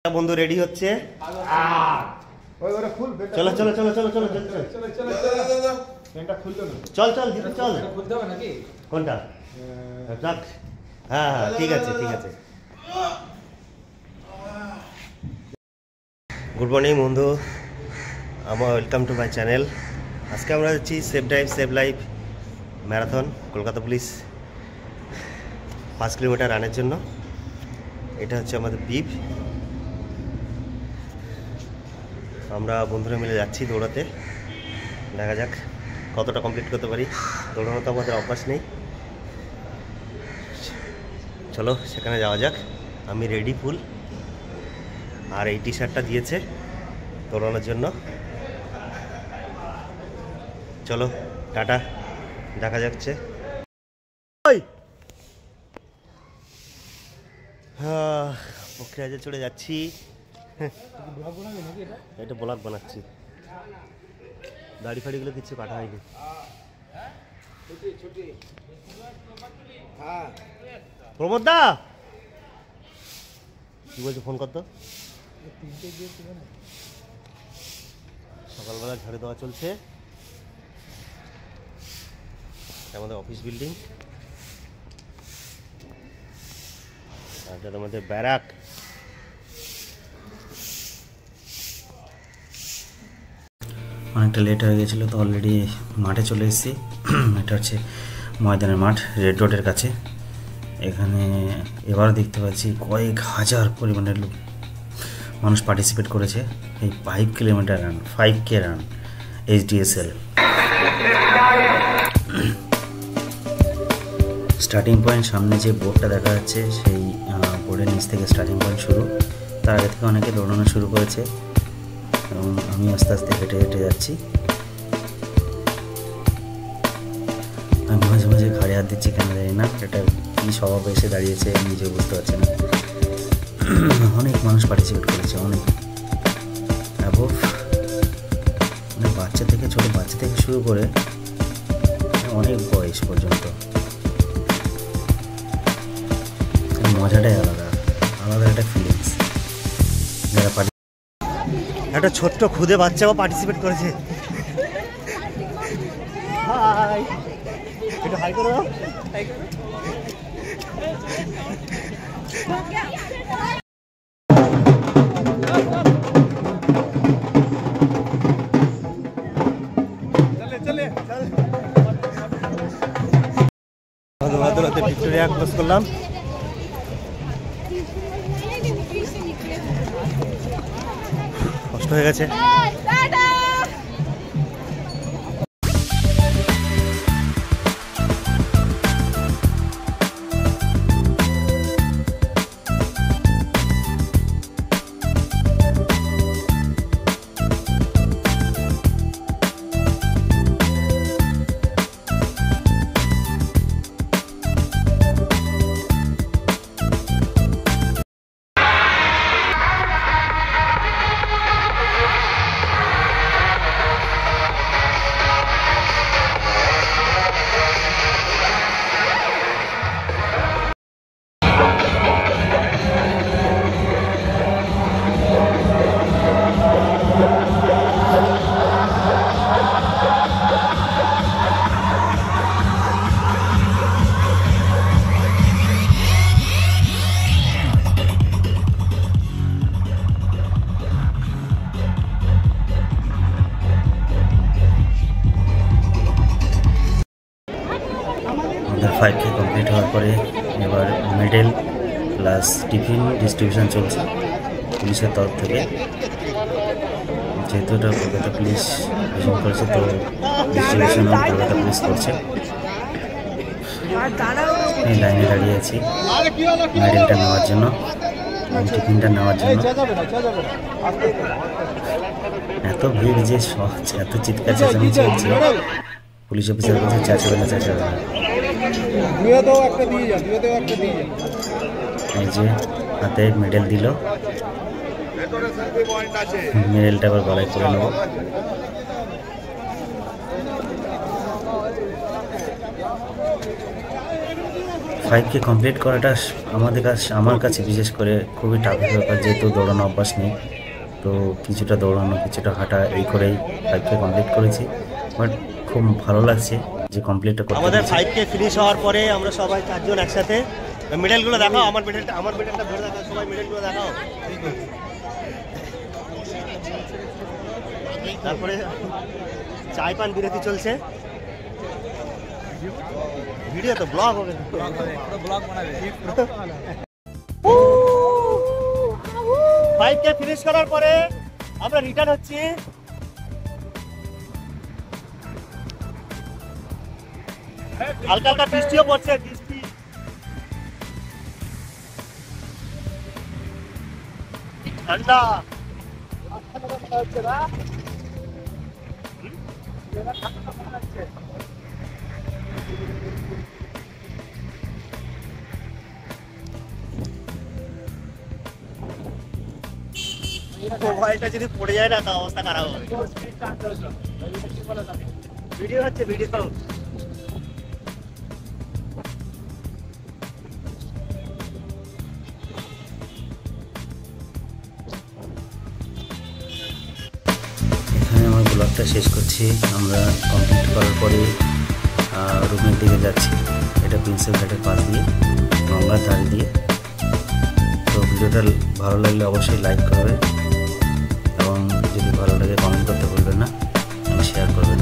বন্ধু রেডি হচ্ছে। চলো চলো চলো চলো চলো চল চল চল। কোনটা? হ্যাঁ হ্যাঁ ঠিক আছে ঠিক আছে। গুড মর্নিং বন্ধু, আমার ওয়েলকাম টু মাই চ্যানেল। আজকে আমরা যাচ্ছি save drive save life marathon Kolkata police 5 kilometre রানের জন্য। এটা হচ্ছে আমাদের বিপ। আমরা বন্ধুরা মিলে যাচ্ছি দৌড়াতে। দেখা যাক কতটা কমপ্লিট করতে পারি। দৌড়ানো তো আমাদের অভ্যাস নেই। চলো সেখানে যাওয়া যাক। আমি রেডি ফুল, আর এই টি শার্টটা দিয়েছে দৌড়ানোর জন্য। চলো টাটা, দেখা যাচ্ছে। প্রক্রিয়াজে চলে যাচ্ছি। এটা ব্লগ বানাচ্ছি, দাড়ি ফাড়িগুলো কিছু কাটা হয়নি। প্রমোদ দা কি বলছো, ফোন করতো। সকালবেলা ঝাড়ু দেওয়া চলছে। আমাদের অফিস বিল্ডিং, আর এটা আমাদের ব্যারাক। অনেকটা লেট হয়ে গেছিলো, তো অলরেডি মাঠে চলে এসেছি। এটা হচ্ছে ময়দানের মাঠ, রেড রোডের কাছে। এখানে এবার দেখতে পাচ্ছি কয়েক হাজার পরিমাণের লোক মানুষ পার্টিসিপেট করেছে এই 5 kilometre run, 5K run HDSL। Starting point সামনে যে বোর্ডটা দেখা যাচ্ছে, সেই বোর্ডের নিচ থেকে স্টার্টিং পয়েন্ট শুরু। তার আগে থেকে অনেকে দৌড়ানো শুরু করেছে এবং আমি আস্তে আস্তে হেঁটে হেঁটে যাচ্ছি। আমি মাঝে মাঝে ঘাড়ে হাত দিচ্ছি, কেন জানি না। এটা কী স্বভাব এসে দাঁড়িয়েছে নিজে বুঝতে পারছি না। অনেক মানুষ পার্টিসিপেট করেছে, অনেক অ্যাবভ, অনেক বাচ্চা থেকে, ছোটো বাচ্চা থেকে শুরু করে অনেক বয়স পর্যন্ত। মজাটাই আলাদা, আলাদা একটা ফিলিংস। যারা একটা ছোট্ট খুদে বাচ্চাও পার্টিসিপেট করেছে। হাই, একটু হাই করো। ভিক্টোরিয়া ক্রস করলাম। কষ্ট হয়ে গেছে। আমাদের 5K কমপ্লিট হওয়ার পরে এবার মেডেল প্লাস টিফিন ডিস্ট্রিবিউশন চলছে পুলিশের তরফ থেকে। যেহেতু এটা কলকাতা পুলিশ আয়োজন করেছে, তো ডিস্ট্রিবিউশনও কলকাতা পুলিশ করছে। এই লাইনে দাঁড়িয়ে আছি মেডেলটা নেওয়ার জন্য, টিফিনটা নেওয়ার জন্য। এত ভিড় যে সহজ, এত চিৎকার চেঁচামেচি হচ্ছে। পুলিশ অফিসার বলছে চেঁচাবে না, চেঁচাবে না। এই যে হাতে মেডেল দিল, মেডেলটা আবার গলায় করে নেব। 5K কমপ্লিট করাটা আমার কাছে বিশেষ করে খুবই টাফ ব্যাপার, যেহেতু দৌড়ানো অভ্যাস নেই। তো কিছুটা দৌড়ানো, কিছুটা হাঁটা, এই করেই 5K কমপ্লিট করেছি। বাট খুব ভালো লাগছে যে কমপ্লিটটা করতে আমাদের পেরেছি। 5K ফিনিশ হওয়ার পরে আমরা সবাই 4 জন একসাথে, মেডেলগুলো দেখাও, আমার মেডেলটা ধরে দেখাও, সবাই মেডেলগুলো দেখাও। তারপরে চায় পান বিরতি চলছে। ভিডিও তো ব্লগ হবে, ব্লগ বানাবে। 5K ফিনিশ করার পরে আমরা রিটার্ন হচ্ছি। হালকা হালকা বৃষ্টিও পড়ছে, বৃষ্টি। ঠান্ডা হচ্ছে না, মোবাইলটা যদি পড়ে যায় না তা অবস্থা খারাপ হবে। ভিডিও হচ্ছে, ভিডিও। এখানে আমার ব্লগটা শেষ করছি। আমরা কমপ্লিট করার পরে রুমের দিকে যাচ্ছি। এটা প্রিন্সেপ ঘাটের পাশ দিয়ে, গঙ্গার ধার দিয়ে। তো ভিডিওটা ভালো লাগলে অবশ্যই লাইক করবেন এবং যদি ভালো লাগে কমেন্ট করতে ভুলবেন না, শেয়ার করবেন।